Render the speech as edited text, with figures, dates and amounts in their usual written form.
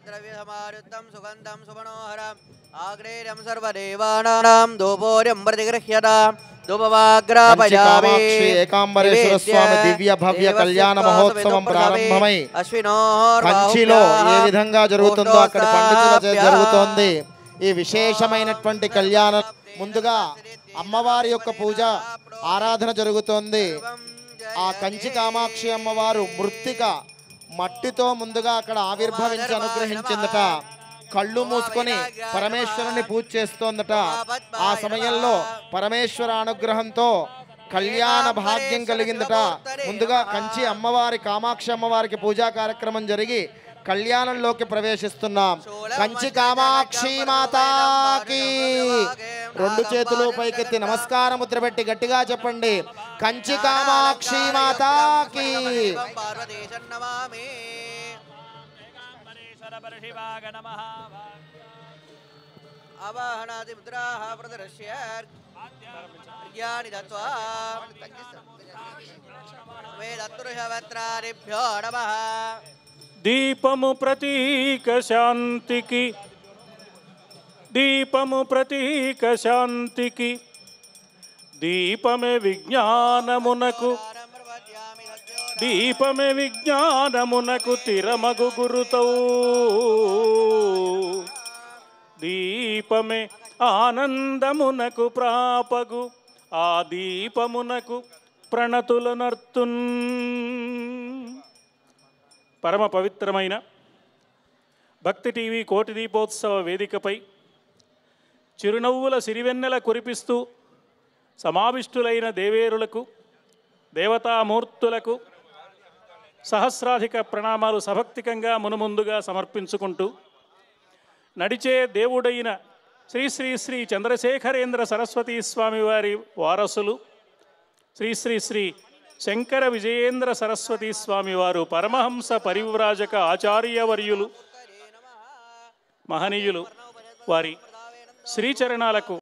द्रव्यसमायुक्तं सुगन्धं सुमनोहरम् आग्नेयं सर्वदेवानां धूपोऽयं प्रतिगृह्यता धूपमाग्रापयामि ఏకాంబరేశ్వర స్వామి దివ్య భవ్య కళ్యాణ మహోత్సవం ప్రారంభమై కంచిలో ఏ విధంగా జరుగుతుందో అక్కడ పండితుల చేత జరుగుతోంది ఈ విశేషమైనటువంటి కళ్యాణం. ముందుగా అమ్మవారి యొక్క పూజ ఆరాధన జరుగుతోంది. ఆ కంచి కామాక్షి అమ్మవారు మృత్తిక మట్టితో ముందుగా అక్కడ ఆవిర్భవించి అనుగ్రహించిందట. కళ్ళు మూసుకొని పరమేశ్వరుని పూజ చేస్తోందట. ఆ సమయంలో పరమేశ్వర అనుగ్రహంతో కళ్యాణ భాగ్యం కలిగిందట. ముందుగా కంచి అమ్మవారి కామాక్షి అమ్మవారికి పూజా కార్యక్రమం జరిగి కళ్యాణంలోకి ప్రవేశిస్తున్నాం. కంచి కామాక్షి మాతాకి రెండు చేతులు పైకెత్తి నమస్కార ముద్ర పెట్టి గట్టిగా చెప్పండి, కంచి కామాక్షి మాతాకి. ఆవాహనాది ముద్రాః ప్రదర్శ్య దత్వా వేదత్రుహవత్రాదిభ్యో నమః. దీపము ప్రతీక శాంతికి, దీపము ప్రతీక శాంతికి, దీపమే విజ్ఞానమునకు, దీపమే విజ్ఞానమునకు తిరమగు గురుతౌ, దీపమే ఆనందమునకు ప్రాపగు, ఆ దీపమునకు ప్రణతులనర్తున్. పరమ పవిత్రమైన భక్తి టీవీ కోటి దీపోత్సవ వేదికపై చిరునవ్వుల సిరివెన్నెల కురిపిస్తూ సమావిష్టులైన దేవేరులకు దేవతామూర్తులకు సహస్రాధిక ప్రణామాలు సభక్తికంగా మునుముందుగా సమర్పించుకుంటూ నడిచే దేవుడైన శ్రీ శ్రీ శ్రీ చంద్రశేఖరేంద్ర సరస్వతీ స్వామి వారి వారసులు శ్రీ శ్రీ శ్రీ శంకర విజయేంద్ర సరస్వతీ స్వామి వారు పరమహంస పరివ్రాజక ఆచార్యవర్యులు మహనీయులు వారి శ్రీచరణాలకు